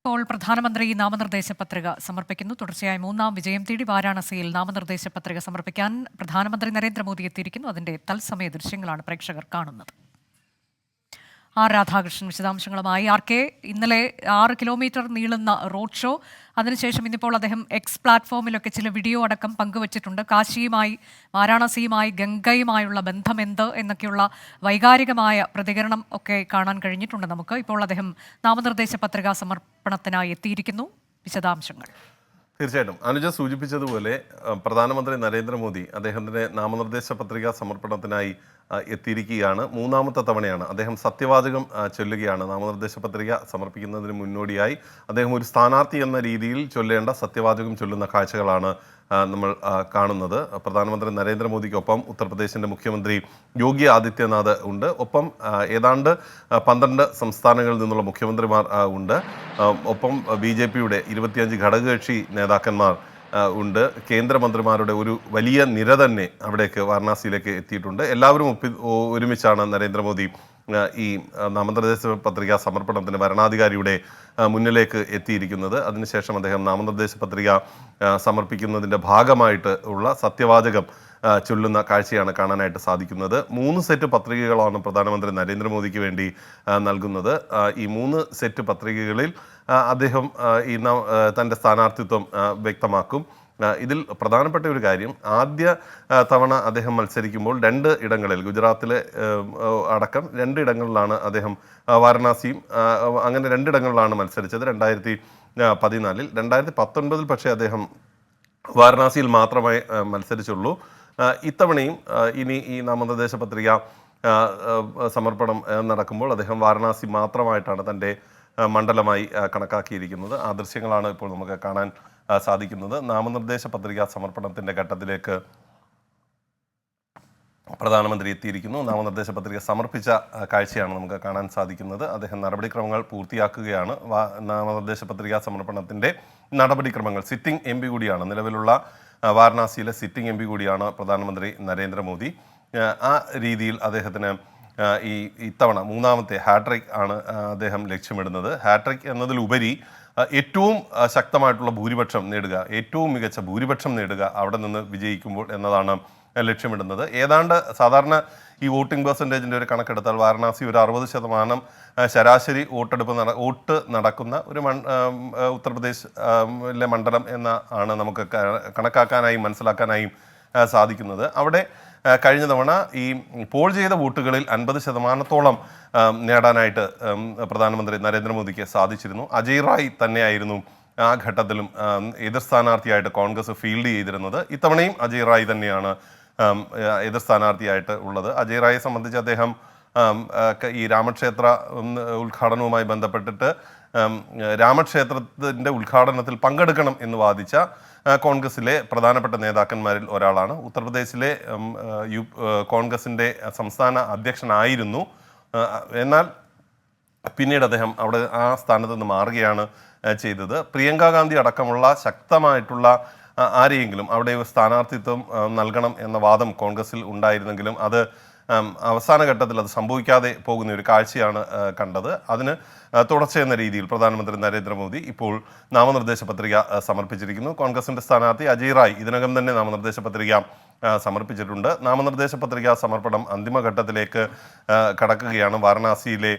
ഇപ്പോൾ പ്രധാനമന്ത്രി നാമനിർദ്ദേശ പത്രിക സമർപ്പിക്കുന്നു. തുടർച്ചയായി മൂന്നാം വിജയം തേടി വാരാണസിയിൽ നാമനിർദ്ദേശ പത്രിക സമർപ്പിക്കാൻ പ്രധാനമന്ത്രി നരേന്ദ്രമോദി എത്തിയിരിക്കുന്നു. അതിന്റെ തത്സമയ ദൃശ്യങ്ങളാണ് പ്രേക്ഷകർ കാണുന്നത്. ആർ രാധാകൃഷ്ണൻ വിശദാംശങ്ങളുമായി. ആർ കെ, ഇന്നലെ 6 കിലോമീറ്റർ നീളുന്ന റോഡ് ഷോ, അതിനുശേഷം ഇന്നിപ്പോൾ അദ്ദേഹം എക്സ് പ്ലാറ്റ്ഫോമിലൊക്കെ ചില വീഡിയോ അടക്കം പങ്കുവച്ചിട്ടുണ്ട്. കാശിയുമായി, വാരാണസിയുമായി, ഗംഗയുമായുള്ള ബന്ധം എന്ത് എന്നൊക്കെയുള്ള വൈകാരികമായ പ്രതികരണം ഒക്കെ കാണാൻ കഴിഞ്ഞിട്ടുണ്ട് നമുക്ക്. ഇപ്പോൾ അദ്ദേഹം നാമനിർദ്ദേശ പത്രികാ സമർപ്പണത്തിനായി എത്തിയിരിക്കുന്നു. വിശദാംശങ്ങൾ. തീർച്ചയായിട്ടും അനുജ സൂചിപ്പിച്ചതുപോലെ പ്രധാനമന്ത്രി നരേന്ദ്രമോദി അദ്ദേഹത്തിൻ്റെ നാമനിർദ്ദേശ പത്രികാ സമർപ്പണത്തിനായി എത്തിയിരിക്കുകയാണ്. മൂന്നാമത്തെ തവണയാണ് അദ്ദേഹം സത്യവാചകം ചൊല്ലുകയാണ്. നാമനിർദ്ദേശ പത്രിക സമർപ്പിക്കുന്നതിന് മുന്നോടിയായി അദ്ദേഹം ഒരു സ്ഥാനാർത്ഥി എന്ന രീതിയിൽ ചൊല്ലേണ്ട സത്യവാചകം ചൊല്ലുന്ന കാഴ്ചകളാണ് നമ്മൾ കാണുന്നത്. പ്രധാനമന്ത്രി നരേന്ദ്രമോദിക്കൊപ്പം ഉത്തർപ്രദേശിൻ്റെ മുഖ്യമന്ത്രി യോഗി ആദിത്യനാഥ് ഉണ്ട്. ഒപ്പം ഏതാണ്ട് 12 സംസ്ഥാനങ്ങളിൽ നിന്നുള്ള മുഖ്യമന്ത്രിമാർ ഉണ്ട്. ഒപ്പം BJPയുടെ 25 ഘടകകക്ഷി നേതാക്കന്മാർ ഉണ്ട്. കേന്ദ്രമന്ത്രിമാരുടെ ഒരു വലിയ നിര തന്നെ അവിടേക്ക് വാരണാസിയിലേക്ക് എത്തിയിട്ടുണ്ട്. എല്ലാവരും ഒരുമിച്ചാണ് നരേന്ദ്രമോദി ഈ നാമനിർദ്ദേശ പത്രിക സമർപ്പണത്തിന് വരണാധികാരിയുടെ മുന്നിലേക്ക് എത്തിയിരിക്കുന്നത്. അതിനുശേഷം അദ്ദേഹം നാമനിർദ്ദേശ പത്രിക സമർപ്പിക്കുന്നതിൻ്റെ ഭാഗമായിട്ട് ഉള്ള സത്യവാചകം ചൊല്ലുന്ന കാഴ്ചയാണ് കാണാനായിട്ട് സാധിക്കുന്നത്. 3 സെറ്റ് പത്രികകളാണ് പ്രധാനമന്ത്രി നരേന്ദ്രമോദിക്ക് വേണ്ടി നൽകുന്നത്. ഈ 3 സെറ്റ് പത്രികകളിൽ അദ്ദേഹം ഈ തൻ്റെ സ്ഥാനാർത്ഥിത്വം വ്യക്തമാക്കും. ഇതിൽ പ്രധാനപ്പെട്ട ഒരു കാര്യം, ആദ്യ തവണ അദ്ദേഹം മത്സരിക്കുമ്പോൾ 2 ഇടങ്ങളിൽ, ഗുജറാത്തിലെ അടക്കം 2 ഇടങ്ങളിലാണ് അദ്ദേഹം, വാരണാസിയും അങ്ങനെ 2 ഇടങ്ങളിലാണ് മത്സരിച്ചത് 2014. 2019 പക്ഷേ അദ്ദേഹം വാരണാസിയിൽ മാത്രമേ മത്സരിച്ചുള്ളൂ. ഇത്തവണയും ഇനി ഈ നാമനിർദ്ദേശ പത്രിക സമർപ്പണം നടക്കുമ്പോൾ അദ്ദേഹം വാരണാസി മാത്രമായിട്ടാണ് തൻ്റെ മണ്ഡലമായി കണക്കാക്കിയിരിക്കുന്നത്. ആ ദൃശ്യങ്ങളാണ് ഇപ്പോൾ നമുക്ക് കാണാൻ സാധിക്കുന്നത്. നാമനിർദ്ദേശ പത്രിക സമർപ്പണത്തിൻ്റെ ഘട്ടത്തിലേക്ക് പ്രധാനമന്ത്രി എത്തിയിരിക്കുന്നു. നാമനിർദ്ദേശ പത്രിക സമർപ്പിച്ച കാഴ്ചയാണ് നമുക്ക് കാണാൻ സാധിക്കുന്നത്. അദ്ദേഹം നടപടിക്രമങ്ങൾ പൂർത്തിയാക്കുകയാണ്. നാമനിർദ്ദേശ പത്രിക സമർപ്പണത്തിൻ്റെ നടപടിക്രമങ്ങൾ, സിറ്റിംഗ് MP കൂടിയാണ്, നിലവിലുള്ള വാരണാസിയിലെ സിറ്റിംഗ് MP കൂടിയാണ് പ്രധാനമന്ത്രി നരേന്ദ്രമോദി. ആ രീതിയിൽ അദ്ദേഹത്തിന് ഇത്തവണ മൂന്നാമത്തെ ഹാട്രിക് ആണ് അദ്ദേഹം ലക്ഷ്യമിടുന്നത്. ഹാട്രിക് എന്നതിലുപരി ഏറ്റവും ശക്തമായിട്ടുള്ള ഭൂരിപക്ഷം നേടുക, ഏറ്റവും മികച്ച ഭൂരിപക്ഷം നേടുക അവിടെ നിന്ന് വിജയിക്കുമ്പോൾ എന്നതാണ് ലക്ഷ്യമിടുന്നത്. ഏതാണ്ട് സാധാരണ ഈ വോട്ടിംഗ് പെർസെൻറ്റേജിൻ്റെ ഒരു കണക്കെടുത്താൽ വാരണാസി ഒരു 60% ശരാശരി വോട്ട് നടക്കുന്ന ഒരു ഉത്തർപ്രദേശിലെ മണ്ഡലം ആണ് നമുക്ക് കണക്കാക്കാനായും മനസ്സിലാക്കാനായും സാധിക്കുന്നത്. അവിടെ കഴിഞ്ഞ തവണ ഈ പോൾ ചെയ്ത വോട്ടുകളിൽ 50%-ഓളം നേടാനായിട്ട് പ്രധാനമന്ത്രി നരേന്ദ്രമോദിക്ക് സാധിച്ചിരുന്നു. അജയ് റായ് തന്നെയായിരുന്നു ആ ഘട്ടത്തിലും എതിർ സ്ഥാനാർത്ഥിയായിട്ട് കോൺഗ്രസ് ഫീൽഡ് ചെയ്തിരുന്നത്. ഇത്തവണയും അജയ് റായ് തന്നെയാണ് എതിർ സ്ഥാനാർത്ഥിയായിട്ട് ഉള്ളത്. അജയ് റായെ സംബന്ധിച്ച് അദ്ദേഹം ഈ രാമക്ഷേത്ര ഉദ്ഘാടനവുമായി ബന്ധപ്പെട്ടിട്ട് രാമക്ഷേത്രത്തിൻ്റെ ഉദ്ഘാടനത്തിൽ പങ്കെടുക്കണം എന്ന് വാദിച്ച കോൺഗ്രസിലെ പ്രധാനപ്പെട്ട നേതാക്കന്മാരിൽ ഒരാളാണ്. ഉത്തർപ്രദേശിലെ കോൺഗ്രസിൻ്റെ സംസ്ഥാന അധ്യക്ഷനായിരുന്നു. എന്നാൽ പിന്നീട് അദ്ദേഹം അവിടെ ആ സ്ഥാനത്ത് നിന്ന് മാറുകയാണ് ചെയ്തത്. പ്രിയങ്ക ഗാന്ധി അടക്കമുള്ള ശക്തമായിട്ടുള്ള ആരെയെങ്കിലും അവിടെ സ്ഥാനാർത്ഥിത്വം നൽകണം എന്ന വാദം കോൺഗ്രസിൽ ഉണ്ടായിരുന്നെങ്കിലും അത് അവസാന ഘട്ടത്തിൽ അത് സംഭവിക്കാതെ പോകുന്ന ഒരു കാഴ്ചയാണ് കണ്ടത്. അതിന് തുടർച്ചയെന്ന രീതിയിൽ പ്രധാനമന്ത്രി നരേന്ദ്രമോദി ഇപ്പോൾ നാമനിർദ്ദേശ പത്രിക സമർപ്പിച്ചിരിക്കുന്നു. കോൺഗ്രസിൻ്റെ സ്ഥാനാർത്ഥി അജയ് റായ് ഇതിനകം തന്നെ നാമനിർദ്ദേശ പത്രിക സമർപ്പിച്ചിട്ടുണ്ട്. നാമനിർദ്ദേശ പത്രിക സമർപ്പണം അന്തിമഘട്ടത്തിലേക്ക് കടക്കുകയാണ്. വാരണാസിയിലെ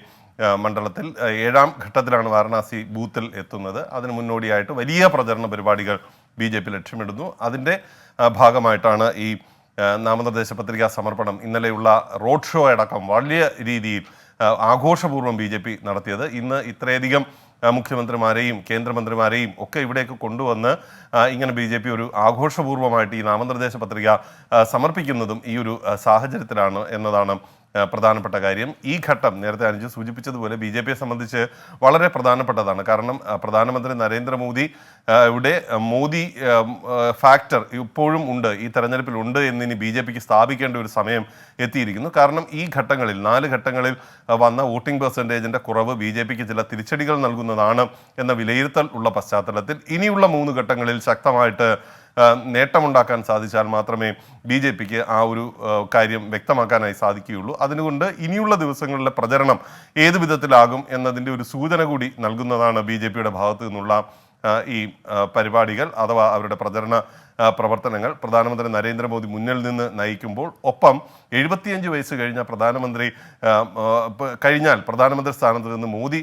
മണ്ഡലത്തിൽ 7ാം ഘട്ടത്തിലാണ് വാരണാസി ബൂത്തിൽ എത്തുന്നത്. അതിന് മുന്നോടിയായിട്ട് വലിയ പ്രചരണ പരിപാടികൾ BJP ലക്ഷ്യമിടുന്നു. അതിൻ്റെ ഭാഗമായിട്ടാണ് ഈ നാമനിർദ്ദേശ പത്രികാ സമർപ്പണം. ഇന്നലെയുള്ള റോഡ് ഷോ അടക്കം വലിയ രീതിയിൽ ആഘോഷപൂർവ്വം BJP നടത്തിയത്. ഇന്ന് ഇത്രയധികം മുഖ്യമന്ത്രിമാരെയും കേന്ദ്രമന്ത്രിമാരെയും ഒക്കെ ഇവിടേക്ക് കൊണ്ടുവന്ന് ഇങ്ങനെ BJP ഒരു ആഘോഷപൂർവ്വമായിട്ട് ഈ നാമനിർദ്ദേശ പത്രിക സമർപ്പിക്കുന്നതും ഈ ഒരു സാഹചര്യത്തിലാണ് എന്നതാണ് പ്രധാനപ്പെട്ട കാര്യം. ഈ ഘട്ടം നേരത്തെ അനുജ് സൂചിപ്പിച്ചതുപോലെ BJPയെ സംബന്ധിച്ച് വളരെ പ്രധാനപ്പെട്ടതാണ്. കാരണം പ്രധാനമന്ത്രി നരേന്ദ്രമോദി ഇവിടെ മോദി ഫാക്ടർ ഇപ്പോഴും ഉണ്ട്, ഈ തെരഞ്ഞെടുപ്പിലുണ്ട് എന്നിനി BJPക്ക് സ്ഥാപിക്കേണ്ട ഒരു സമയം എത്തിയിരിക്കുന്നു. കാരണം ഈ ഘട്ടങ്ങളിൽ 4 ഘട്ടങ്ങളിൽ വന്ന വോട്ടിംഗ് പെർസെൻറ്റേജിൻ്റെ കുറവ് BJPക്ക് ചില തിരിച്ചടികൾ നൽകുന്നതാണ് എന്ന വിലയിരുത്തൽ ഉള്ള പശ്ചാത്തലത്തിൽ ഇനിയുള്ള 3 ഘട്ടങ്ങളിൽ ശക്തമായിട്ട് നേട്ടമുണ്ടാക്കാൻ സാധിച്ചാൽ മാത്രമേ BJPക്ക് ആ ഒരു കാര്യം വ്യക്തമാക്കാനായി സാധിക്കുകയുള്ളൂ. അതുകൊണ്ട് ഇനിയുള്ള ദിവസങ്ങളിലെ പ്രചരണം ഏത് വിധത്തിലാകും എന്നതിൻ്റെ ഒരു സൂചന കൂടി നൽകുന്നതാണ് BJPയുടെ ഭാഗത്തു നിന്നുള്ള ഈ പരിപാടികൾ അഥവാ അവരുടെ പ്രചരണ പ്രവർത്തനങ്ങൾ. പ്രധാനമന്ത്രി നരേന്ദ്രമോദി മുന്നിൽ നിന്ന് നയിക്കുമ്പോൾ ഒപ്പം 75 വയസ്സ് കഴിഞ്ഞ പ്രധാനമന്ത്രി കഴിഞ്ഞാൽ പ്രധാനമന്ത്രി സ്ഥാനത്ത് നിന്ന് മോദി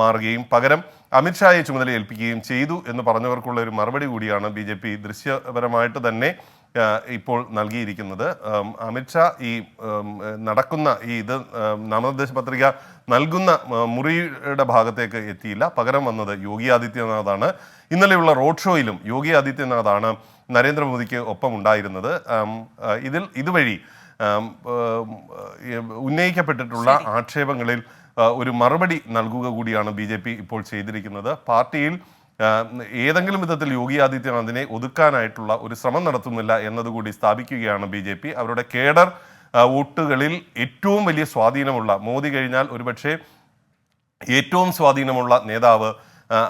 മാറുകയും പകരം അമിത്ഷായെ ചുമതല ഏൽപ്പിക്കുകയും ചെയ്തു എന്ന് പറഞ്ഞവർക്കുള്ള ഒരു മറുപടി കൂടിയാണ് BJP ദൃശ്യപരമായിട്ട് തന്നെ ഇപ്പോൾ നൽകിയിരിക്കുന്നത്. അമിത്ഷാ ഈ നടക്കുന്ന ഇത് നാമനിർദ്ദേശ പത്രിക നൽകുന്ന മുറിയുടെ ഭാഗത്തേക്ക് എത്തിയില്ല. പകരം വന്നത് യോഗി ആദിത്യനാഥാണ്. ഇന്നലെയുള്ള റോഡ് ഷോയിലും യോഗി ആദിത്യനാഥാണ് നരേന്ദ്രമോദിക്ക് ഒപ്പം ഉണ്ടായിരുന്നത്. ഇതുവഴി ഉന്നയിക്കപ്പെട്ടിട്ടുള്ള ആക്ഷേപങ്ങളിൽ ഒരു മറുപടി നൽകുക കൂടിയാണ് BJP ഇപ്പോൾ ചെയ്തിരിക്കുന്നത്. പാർട്ടിയിൽ ഏതെങ്കിലും വിധത്തിൽ യോഗി ആദിത്യനാഥിനെ ഒതുക്കാനായിട്ടുള്ള ഒരു ശ്രമം നടത്തുന്നില്ല എന്നതുകൂടി സ്ഥാപിക്കുകയാണ് BJP. അവരുടെ കേഡർ വോട്ടുകളിൽ ഏറ്റവും വലിയ സ്വാധീനമുള്ള, മോദി കഴിഞ്ഞാൽ ഒരുപക്ഷെ ഏറ്റവും സ്വാധീനമുള്ള നേതാവ്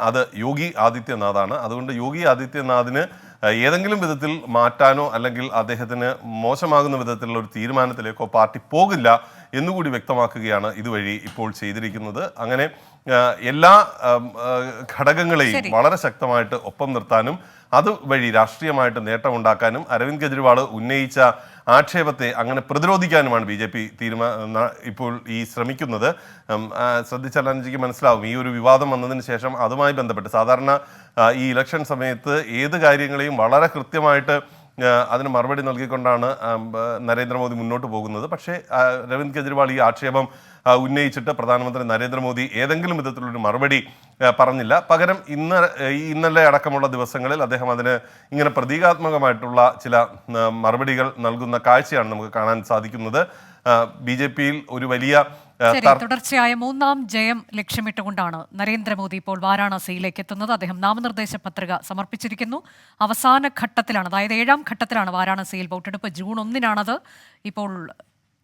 അത് യോഗി ആദിത്യനാഥാണ്. അതുകൊണ്ട് യോഗി ആദിത്യനാഥിന് ഏതെങ്കിലും വിധത്തിൽ മാറ്റാനോ അല്ലെങ്കിൽ അദ്ദേഹത്തിന് മോശമാകുന്ന വിധത്തിലുള്ള ഒരു തീരുമാനത്തിലേക്കോ പാർട്ടി പോകില്ല എന്നുകൂടി വ്യക്തമാക്കുകയാണ് ഇതുവഴി ഇപ്പോൾ ചെയ്തിരിക്കുന്നത്. അങ്ങനെ എല്ലാ ഘടകങ്ങളെയും വളരെ ശക്തമായിട്ട് ഒപ്പം നിർത്താനും അതുവഴി രാഷ്ട്രീയമായിട്ട് നേട്ടമുണ്ടാക്കാനും അരവിന്ദ് കെജ്രിവാൾ ഉന്നയിച്ച ആക്ഷേപത്തെ അങ്ങനെ പ്രതിരോധിക്കാനുമാണ് BJP ഇപ്പോൾ ഈ ശ്രമിക്കുന്നത്. ശ്രദ്ധിച്ചാൽ എനിക്ക് മനസ്സിലാവും ഈ ഒരു വിവാദം വന്നതിന് ശേഷം അതുമായി ബന്ധപ്പെട്ട് സാധാരണ ഈ ഇലക്ഷൻ സമയത്ത് ഏത് കാര്യങ്ങളെയും വളരെ കൃത്യമായിട്ട് അതിന് മറുപടി നൽകിക്കൊണ്ടാണ് നരേന്ദ്രമോദി മുന്നോട്ട് പോകുന്നത്. പക്ഷേ അരവിന്ദ് കെജ്രിവാൾ ഈ ആക്ഷേപം ഉന്നയിച്ചിട്ട് പ്രധാനമന്ത്രി നരേന്ദ്രമോദി ഏതെങ്കിലും വിധത്തിലൊരു മറുപടി പറഞ്ഞില്ല. പകരം ഇന്നലെ അടക്കമുള്ള ദിവസങ്ങളിൽ അദ്ദേഹം അതിന് ഇങ്ങനെ പ്രതീകാത്മകമായിട്ടുള്ള ചില മറുപടികൾ നൽകുന്ന കാഴ്ചയാണ് നമുക്ക് കാണാൻ സാധിക്കുന്നത്. BJPയിൽ ഒരു വലിയ തുടർച്ചയായ 3ാം ജയം ലക്ഷ്യമിട്ടുകൊണ്ടാണ് നരേന്ദ്രമോദി ഇപ്പോൾ വാരാണസിയിലേക്ക് എത്തുന്നത്. അദ്ദേഹം നാമനിർദ്ദേശ പത്രിക സമർപ്പിച്ചിരിക്കുന്നു. അവസാന ഘട്ടത്തിലാണ്, അതായത് 7ാം ഘട്ടത്തിലാണ് വാരാണസിയിൽ വോട്ടെടുപ്പ്. ജൂൺ 1-നാണത്. ഇപ്പോൾ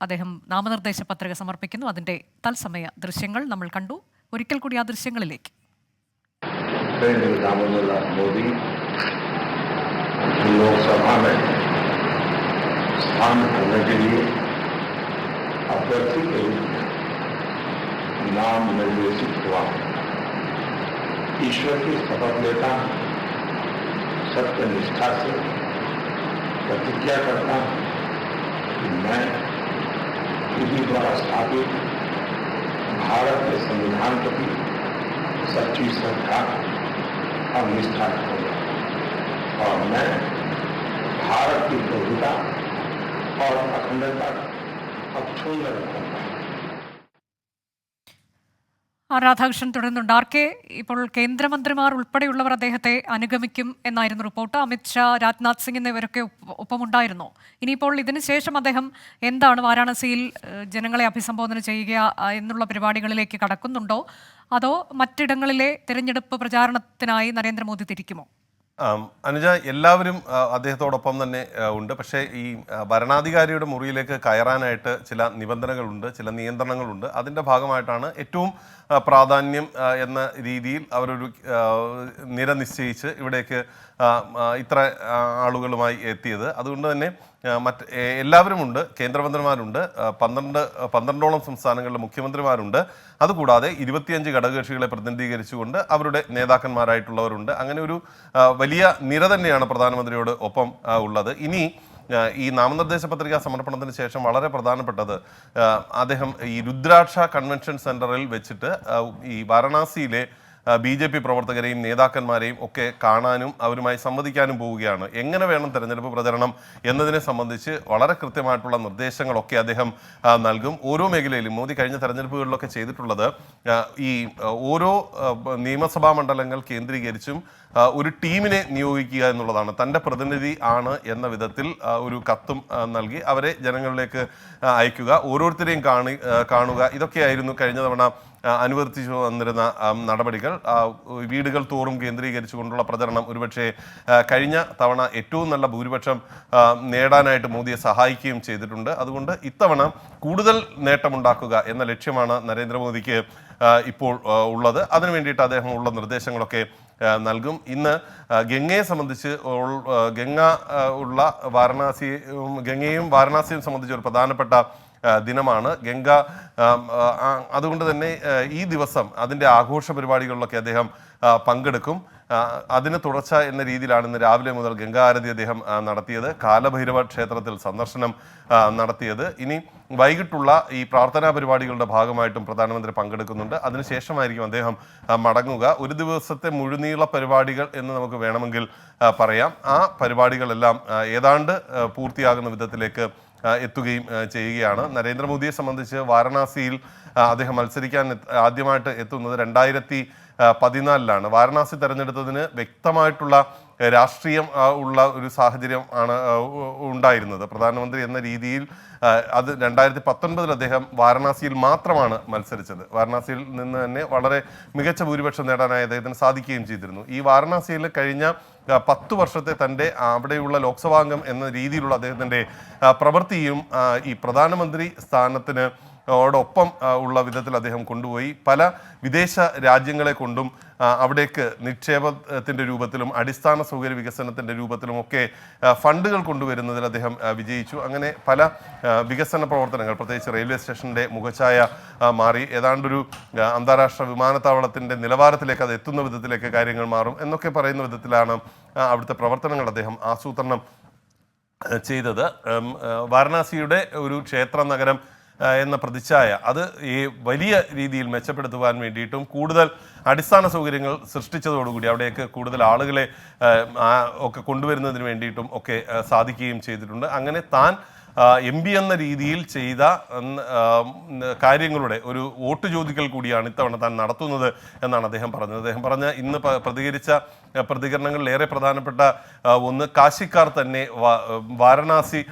അദ്ദേഹം നാമനിർദ്ദേശ പത്രിക സമർപ്പിക്കുന്നു. അതിന്റെ തത്സമയ ദൃശ്യങ്ങൾ നമ്മൾ കണ്ടു. ഒരിക്കൽ കൂടി ആ ദൃശ്യങ്ങളിലേക്ക്. नाम निर्देशित हुआ। ईश्वर की शपथ लेता हूं, सत्य निष्ठा से प्रतिज्ञा करता हूं कि मैं विधि द्वारा स्थापित भारत के संविधान प्रति सच्ची श्रद्धा और निष्ठा रखूंगा और मैं भारत की प्रभुता और अखंडता अक्षुण्ण रखूंगा। രാധാകൃഷ്ണൻ തുടരുന്നുണ്ട്. ആർക്കെ ഇപ്പോൾ കേന്ദ്രമന്ത്രിമാർ ഉൾപ്പെടെയുള്ളവർ അദ്ദേഹത്തെ അനുഗമിക്കും എന്നായിരുന്നു റിപ്പോർട്ട്. അമിത്ഷാ, രാജ്നാഥ് സിംഗ് എന്നിവരൊക്കെ ഒപ്പമുണ്ടായിരുന്നു. ഇനിയിപ്പോൾ ഇതിനു ശേഷം അദ്ദേഹം എന്താണ് വാരാണസിയിൽ ജനങ്ങളെ അഭിസംബോധന ചെയ്യുക എന്നുള്ള പരിപാടികളിലേക്ക് കടക്കുന്നുണ്ടോ, അതോ മറ്റിടങ്ങളിലെ തിരഞ്ഞെടുപ്പ് പ്രചാരണത്തിനായി നരേന്ദ്രമോദി തിരിക്കുമോ? അനുജ, എല്ലാവരും അദ്ദേഹത്തോടൊപ്പം തന്നെ ഉണ്ട്. പക്ഷേ ഈ ഭരണാധികാരിയുടെ മുറിയിലേക്ക് കയറാനായിട്ട് ചില നിബന്ധനകളുണ്ട്, ചില നിയന്ത്രണങ്ങളുണ്ട്. അതിൻ്റെ ഭാഗമായിട്ടാണ് ഏറ്റവും പ്രാധാന്യം എന്ന രീതിയിൽ അവരൊരു നിര നിശ്ചയിച്ച് ഇവിടേക്ക് ഇത്ര ആളുകളുമായി എത്തിയത്. അതുകൊണ്ട് തന്നെ എല്ലാവരുമുണ്ട്. കേന്ദ്രമന്ത്രിമാരുണ്ട്, 12ഓളം സംസ്ഥാനങ്ങളിലെ മുഖ്യമന്ത്രിമാരുണ്ട്. അതുകൂടാതെ 25 ഘടകകക്ഷികളെ പ്രതിനിധീകരിച്ചുകൊണ്ട് അവരുടെ നേതാക്കന്മാരായിട്ടുള്ളവരുണ്ട്. അങ്ങനെ ഒരു വലിയ നിര തന്നെയാണ് പ്രധാനമന്ത്രിയോട് ഒപ്പം ഉള്ളത്. ഇനി ഈ നാമനിർദ്ദേശ പത്രികാ സമർപ്പണത്തിന് ശേഷം വളരെ പ്രധാനപ്പെട്ടത് അദ്ദേഹം ഈ രുദ്രാക്ഷ കൺവെൻഷൻ സെന്ററിൽ വെച്ചിട്ട് ഈ വാരണാസിയിലെ BJP പ്രവർത്തകരെയും നേതാക്കന്മാരെയും ഒക്കെ കാണാനും അവരുമായി സംവദിക്കാനും പോവുകയാണ്. എങ്ങനെ വേണം തെരഞ്ഞെടുപ്പ് പ്രചരണം എന്നതിനെ സംബന്ധിച്ച് വളരെ കൃത്യമായിട്ടുള്ള നിർദ്ദേശങ്ങളൊക്കെ അദ്ദേഹം നൽകും. ഓരോ മേഖലയിലും മോദി കഴിഞ്ഞ തെരഞ്ഞെടുപ്പുകളിലൊക്കെ ചെയ്തിട്ടുള്ളത് ഈ ഓരോ നിയമസഭാ മണ്ഡലങ്ങൾ കേന്ദ്രീകരിച്ചും ഒരു ടീമിനെ നിയോഗിക്കുക എന്നുള്ളതാണ്. തൻ്റെ പ്രതിനിധി ആണ് എന്ന വിധത്തിൽ ഒരു കത്തും നൽകി അവരെ ജനങ്ങളിലേക്ക് അയക്കുക, ഓരോരുത്തരെയും കാണുക. ഇതൊക്കെയായിരുന്നു കഴിഞ്ഞ തവണ അനുവർത്തിച്ചു വന്നിരുന്ന നടപടികൾ. വീടുകൾ തോറും കേന്ദ്രീകരിച്ചുകൊണ്ടുള്ള പ്രചരണം ഒരുപക്ഷെ കഴിഞ്ഞ തവണ ഏറ്റവും നല്ല ഭൂരിപക്ഷം നേടാനായിട്ട് മോദിയെ സഹായിക്കുകയും ചെയ്തിട്ടുണ്ട്. അതുകൊണ്ട് ഇത്തവണ കൂടുതൽ നേട്ടമുണ്ടാക്കുക എന്ന ലക്ഷ്യമാണ് നരേന്ദ്രമോദിക്ക് ഇപ്പോൾ ഉള്ളത്. അതിനു വേണ്ടിയിട്ട് അദ്ദേഹം ഉള്ള നിർദ്ദേശങ്ങളൊക്കെ നൽകും. ഇന്ന് ഗംഗയെ സംബന്ധിച്ച് ഗംഗ ഉള്ള ഗംഗയും വാരണാസിയും സംബന്ധിച്ച് ഒരു പ്രധാനപ്പെട്ട ദിനമാണ് ഗംഗ. അതുകൊണ്ട് തന്നെ ഈ ദിവസം അതിൻ്റെ ആഘോഷ പരിപാടികളിലൊക്കെ അദ്ദേഹം പങ്കെടുക്കും. അതിന് തുടർച്ച എന്ന രീതിയിലാണ് ഇന്ന് രാവിലെ മുതൽ ഗംഗാ ആരതി അദ്ദേഹം നടത്തിയത്, കാലഭൈരവ ക്ഷേത്രത്തിൽ സന്ദർശനം നടത്തിയത്. ഇനി വൈകിട്ടുള്ള ഈ പ്രാർത്ഥനാ പരിപാടികളുടെ ഭാഗമായിട്ടും പ്രധാനമന്ത്രി പങ്കെടുക്കുന്നുണ്ട്. അതിനുശേഷമായിരിക്കും അദ്ദേഹം മടങ്ങുക. ഒരു ദിവസത്തെ മുഴുനീള പരിപാടികൾ എന്ന് നമുക്ക് വേണമെങ്കിൽ പറയാം. ആ പരിപാടികളെല്ലാം ഏതാണ്ട് പൂർത്തിയാകുന്ന വിധത്തിലേക്ക് എത്തുകയും ചെയ്യുകയാണ്. നരേന്ദ്രമോദിയെ സംബന്ധിച്ച് വാരണാസിയിൽ അദ്ദേഹം മത്സരിക്കാൻ ആദ്യമായിട്ട് എത്തുന്നത് 2014 വാരണാസി തെരഞ്ഞെടുത്തതിന് വ്യക്തമായിട്ടുള്ള രാഷ്ട്രീയം ഉള്ള ഒരു സാഹചര്യം ആണ് ഉണ്ടായിരുന്നത്. പ്രധാനമന്ത്രി എന്ന രീതിയിൽ അത് 2019 അദ്ദേഹം വാരണാസിയിൽ മാത്രമാണ് മത്സരിച്ചത്. വാരണാസിയിൽ നിന്ന് തന്നെ വളരെ മികച്ച ഭൂരിപക്ഷം നേടാനായി അദ്ദേഹത്തിന് സാധിക്കുകയും ചെയ്തിരുന്നു. ഈ വാരണാസിയിൽ കഴിഞ്ഞ 10 വർഷത്തെ തൻ്റെ അവിടെയുള്ള ലോക്സഭാംഗം എന്ന രീതിയിലുള്ള അദ്ദേഹത്തിൻ്റെ പ്രവൃത്തിയും ഈ പ്രധാനമന്ത്രി സ്ഥാനത്തിന് ഓടൊപ്പം ഉള്ള വിധത്തിൽ അദ്ദേഹം കൊണ്ടുപോയി. പല വിദേശ രാജ്യങ്ങളെ കൊണ്ടും അവിടേക്ക് നിക്ഷേപത്തിൻ്റെ രൂപത്തിലും അടിസ്ഥാന സൗകര്യ വികസനത്തിൻ്റെ രൂപത്തിലും ഒക്കെ ഫണ്ടുകൾ കൊണ്ടുവരുന്നതിൽ അദ്ദേഹം വിജയിച്ചു. അങ്ങനെ പല വികസന പ്രവർത്തനങ്ങൾ, പ്രത്യേകിച്ച് റെയിൽവേ സ്റ്റേഷൻ്റെ മുഖച്ഛായ മാറി. ഏതാണ്ടൊരു അന്താരാഷ്ട്ര വിമാനത്താവളത്തിൻ്റെ നിലവാരത്തിലേക്ക് അത് എത്തുന്ന വിധത്തിലേക്ക് കാര്യങ്ങൾ മാറും എന്നൊക്കെ പറയുന്ന വിധത്തിലാണ് അവിടുത്തെ പ്രവർത്തനങ്ങൾ അദ്ദേഹം ആസൂത്രണം ചെയ്തത്. വാരണാസിയുടെ ഒരു ക്ഷേത്ര നഗരം എന്ന പ്രതിച്ഛായ അത് ഈ വലിയ രീതിയിൽ മെച്ചപ്പെടുത്തുവാൻ വേണ്ടിയിട്ടും കൂടുതൽ അടിസ്ഥാന സൗകര്യങ്ങൾ സൃഷ്ടിച്ചതോടുകൂടി അവിടേക്ക് കൂടുതൽ ആളുകളെ ഒക്കെ കൊണ്ടുവരുന്നതിന് വേണ്ടിയിട്ടും ഒക്കെ സാധിക്കുകയും ചെയ്തിട്ടുണ്ട്. അങ്ങനെ താൻ MP എന്ന രീതിയിൽ ചെയ്ത കാര്യങ്ങളുടെ ഒരു വോട്ട് ചോദിക്കൽ കൂടിയാണ് ഇത്തവണ താൻ നടത്തുന്നത് എന്നാണ് അദ്ദേഹം പറഞ്ഞത്. അദ്ദേഹം പറഞ്ഞ ഇന്ന് പ്രതികരിച്ച പ്രതികരണങ്ങളിൽ ഏറെ പ്രധാനപ്പെട്ട ഒന്ന്, കാശിക്കാർ തന്നെ വാരണാസി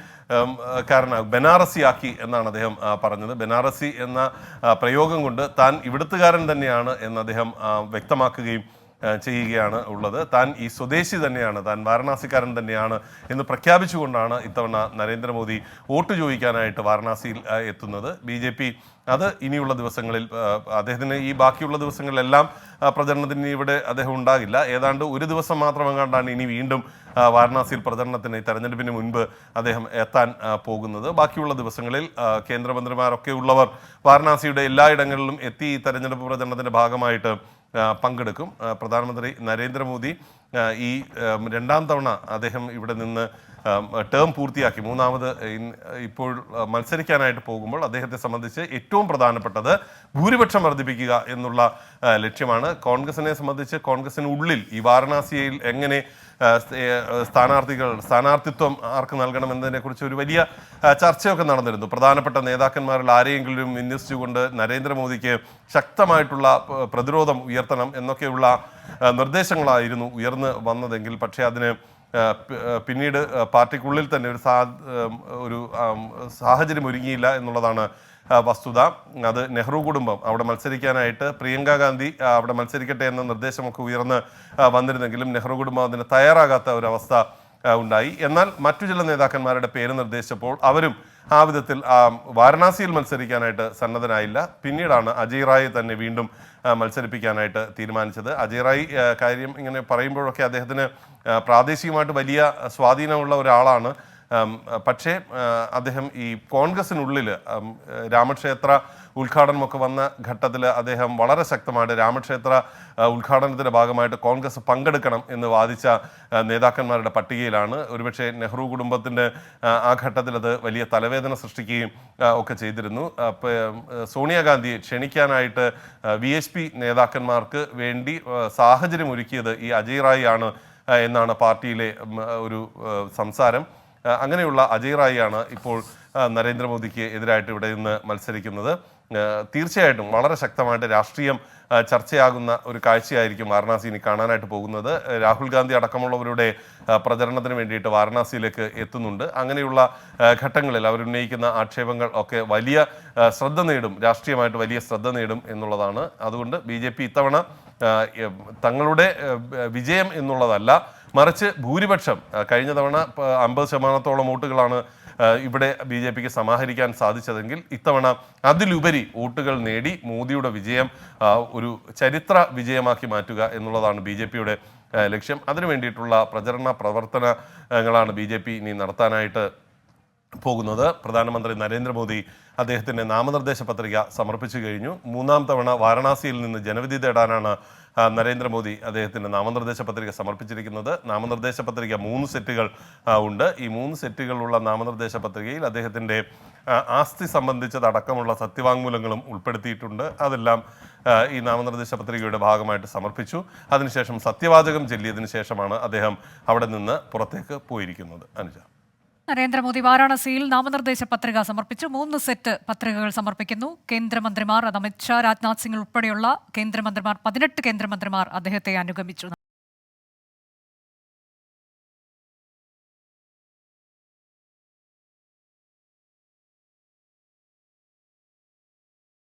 ബനാറസിയാക്കി എന്നാണ് അദ്ദേഹം പറഞ്ഞത്. ബനാറസി എന്ന പ്രയോഗം കൊണ്ട് താൻ ഇവിടുത്തുകാരൻ തന്നെയാണ് എന്ന് അദ്ദേഹം വ്യക്തമാക്കുകയും ചെയ്യുകയാണ് ഉള്ളത്. താൻ ഈ സ്വദേശി തന്നെയാണ്, താൻ വാരണാസിക്കാരൻ തന്നെയാണ് എന്ന് പ്രഖ്യാപിച്ചുകൊണ്ടാണ് ഇത്തവണ നരേന്ദ്രമോദി വോട്ട് ചോദിക്കാനായിട്ട് വാരണാസിയിൽ എത്തുന്നത്. BJP അത് ഇനിയുള്ള ദിവസങ്ങളിൽ അദ്ദേഹത്തിന് ഈ ബാക്കിയുള്ള ദിവസങ്ങളിലെല്ലാം പ്രചരണത്തിന് ഇവിടെ അദ്ദേഹം ഉണ്ടാകില്ല. ഏതാണ്ട് ഒരു ദിവസം മാത്രം എങ്ങാണ്ടാണ് ഇനി വീണ്ടും വാരണാസിയിൽ പ്രചരണത്തിന് തെരഞ്ഞെടുപ്പിന് മുൻപ് അദ്ദേഹം എത്താൻ പോകുന്നത്. ബാക്കിയുള്ള ദിവസങ്ങളിൽ കേന്ദ്രമന്ത്രിമാരൊക്കെ ഉള്ളവർ വാരണാസിയുടെ എല്ലായിടങ്ങളിലും എത്തി ഈ തെരഞ്ഞെടുപ്പ് പ്രചരണത്തിൻ്റെ ഭാഗമായിട്ട് പങ്കെടുക്കും. പ്രധാനമന്ത്രി നരേന്ദ്രമോദി ഈ രണ്ടാം തവണ അദ്ദേഹം ഇവിടെ നിന്ന് ടേം പൂർത്തിയാക്കി മൂന്നാമത് ഇപ്പോൾ മത്സരിക്കാനായിട്ട് പോകുമ്പോൾ അദ്ദേഹത്തെ സംബന്ധിച്ച് ഏറ്റവും പ്രധാനപ്പെട്ടത് ഭൂരിപക്ഷം വർദ്ധിപ്പിക്കുക എന്നുള്ള ലക്ഷ്യമാണ്. കോൺഗ്രസിനെ സംബന്ധിച്ച് കോൺഗ്രസിനുള്ളിൽ ഈ വാരണാസിയിൽ എങ്ങനെ സ്ഥാനാർത്ഥിത്വം ആർക്ക് നൽകണമെന്നതിനെക്കുറിച്ച് ഒരു വലിയ ചർച്ചയൊക്കെ നടന്നിരുന്നു. പ്രധാനപ്പെട്ട നേതാക്കന്മാരിൽ ആരെയെങ്കിലും വിന്യസിച്ചുകൊണ്ട് നരേന്ദ്രമോദിക്ക് ശക്തമായിട്ടുള്ള പ്രതിരോധം ഉയർത്തണം എന്നൊക്കെയുള്ള നിർദ്ദേശങ്ങളായിരുന്നു ഉയർന്നു വന്നതെങ്കിൽ, പക്ഷേ അതിന് പിന്നീട് പാർട്ടിക്കുള്ളിൽ തന്നെ ഒരു സാഹചര്യം ഒരുങ്ങിയില്ല എന്നുള്ളതാണ് വസ്തുത. അത് നെഹ്റു കുടുംബം അവിടെ മത്സരിക്കാനായിട്ട് പ്രിയങ്ക ഗാന്ധി അവിടെ മത്സരിക്കട്ടെ എന്ന നിർദ്ദേശമൊക്കെ ഉയർന്ന് വന്നിരുന്നെങ്കിലും നെഹ്റു കുടുംബം അതിന് തയ്യാറാകാത്ത ഒരവസ്ഥ ഉണ്ടായി. എന്നാൽ മറ്റു ചില നേതാക്കന്മാരുടെ പേര് നിർദ്ദേശിച്ചപ്പോൾ അവരും ആ വിധത്തിൽ വാരണാസിയിൽ മത്സരിക്കാനായിട്ട് സന്നദ്ധനായില്ല. പിന്നീടാണ് അജയ് റായെ തന്നെ വീണ്ടും മത്സരിപ്പിക്കാനായിട്ട് തീരുമാനിച്ചത്. അജയ് റായ് കാര്യം ഇങ്ങനെ പറയുമ്പോഴൊക്കെ അദ്ദേഹത്തിന് പ്രാദേശികമായിട്ട് വലിയ സ്വാധീനമുള്ള ഒരാളാണ്. പക്ഷേ അദ്ദേഹം ഈ കോൺഗ്രസിനുള്ളിൽ രാമക്ഷേത്ര ഉദ്ഘാടനമൊക്കെ വന്ന ഘട്ടത്തിൽ അദ്ദേഹം വളരെ ശക്തമായിട്ട് രാമക്ഷേത്ര ഉദ്ഘാടനത്തിൻ്റെ ഭാഗമായിട്ട് കോൺഗ്രസ് പങ്കെടുക്കണം എന്ന് വാദിച്ച നേതാക്കന്മാരുടെ പട്ടികയിലാണ്. ഒരുപക്ഷെ നെഹ്റു കുടുംബത്തിൻ്റെ ആ ഘട്ടത്തിൽ അത് വലിയ തലവേദന സൃഷ്ടിക്കുകയും ഒക്കെ ചെയ്തിരുന്നു. സോണിയാഗാന്ധിയെ ക്ഷണിക്കാനായിട്ട് VHP നേതാക്കന്മാർക്ക് വേണ്ടി സാഹചര്യം ഒരുക്കിയത് ഈ അജയ് റായ് ആണ് എന്നാണ് പാർട്ടിയിലെ ഒരു സംസാരം. അങ്ങനെയുള്ള അജയ് റായിയാണ് ഇപ്പോൾ നരേന്ദ്രമോദിക്ക് എതിരായിട്ട് ഇവിടെ നിന്ന് മത്സരിക്കുന്നത്. തീർച്ചയായിട്ടും വളരെ ശക്തമായിട്ട് രാഷ്ട്രീയം ചർച്ചയാകുന്ന ഒരു കാഴ്ചയായിരിക്കും വാരണാസി ഇനി കാണാനായിട്ട് പോകുന്നത്. രാഹുൽ ഗാന്ധി അടക്കമുള്ളവരുടെ പ്രചരണത്തിന് വേണ്ടിയിട്ട് വാരണാസിയിലേക്ക് എത്തുന്നുണ്ട്. അങ്ങനെയുള്ള ഘട്ടങ്ങളിൽ അവരുന്നയിക്കുന്ന ആക്ഷേപങ്ങൾ ഒക്കെ വലിയ ശ്രദ്ധ നേടും, രാഷ്ട്രീയമായിട്ട് വലിയ ശ്രദ്ധ നേടും എന്നുള്ളതാണ്. അതുകൊണ്ട് BJP ഇത്തവണ തങ്ങളുടെ വിജയം എന്നുള്ളതല്ല, മറിച്ച് ഭൂരിപക്ഷം കഴിഞ്ഞ തവണ 50% വോട്ടുകളാണ് ഇവിടെ BJPക്ക് സമാഹരിക്കാൻ സാധിച്ചതെങ്കിൽ ഇത്തവണ അതിലുപരി വോട്ടുകൾ നേടി മോദിയുടെ വിജയം ഒരു ചരിത്ര വിജയമാക്കി മാറ്റുക എന്നുള്ളതാണ് BJPയുടെ ലക്ഷ്യം. അതിനു വേണ്ടിയിട്ടുള്ള പ്രചരണ പ്രവർത്തനങ്ങളാണ് BJP ഇനി നടത്താനായിട്ട് പോകുന്നത്. പ്രധാനമന്ത്രി നരേന്ദ്രമോദി അദ്ദേഹത്തിൻ്റെ നാമനിർദ്ദേശ പത്രിക സമർപ്പിച്ചു കഴിഞ്ഞു. മൂന്നാം തവണ വാരണാസിയിൽ നിന്ന് ജനവിധി തേടാനാണ് നരേന്ദ്രമോദി അദ്ദേഹത്തിൻ്റെ നാമനിർദ്ദേശ പത്രിക സമർപ്പിച്ചിരിക്കുന്നത്. നാമനിർദ്ദേശ പത്രിക 3 സെറ്റുകൾ ഉണ്ട്. ഈ 3 സെറ്റുകളുള്ള നാമനിർദ്ദേശ പത്രികയിൽ അദ്ദേഹത്തിൻ്റെ ആസ്തി സംബന്ധിച്ചതടക്കമുള്ള സത്യവാങ്മൂലങ്ങളും ഉൾപ്പെടുത്തിയിട്ടുണ്ട്. അതെല്ലാം ഈ നാമനിർദ്ദേശ പത്രികയുടെ ഭാഗമായിട്ട് സമർപ്പിച്ചു. അതിനുശേഷം സത്യവാചകം ചൊല്ലിയതിനു ശേഷമാണ് അദ്ദേഹം അവിടെ നിന്ന് പുറത്തേക്ക് പോയിരിക്കുന്നത്. അനുജ, നരേന്ദ്രമോദി വാരാണസിയിൽ നാമനിർദ്ദേശ പത്രിക സമർപ്പിച്ചു. 3 സെറ്റ് പത്രികകൾ സമർപ്പിക്കുന്നു. കേന്ദ്രമന്ത്രിമാർ, അത് അമിത്ഷാ, രാജ്നാഥ് സിംഗ് ഉൾപ്പെടെയുള്ള കേന്ദ്രമന്ത്രിമാർ, 18 കേന്ദ്രമന്ത്രിമാർ അദ്ദേഹത്തെ അനുഗമിച്ചു.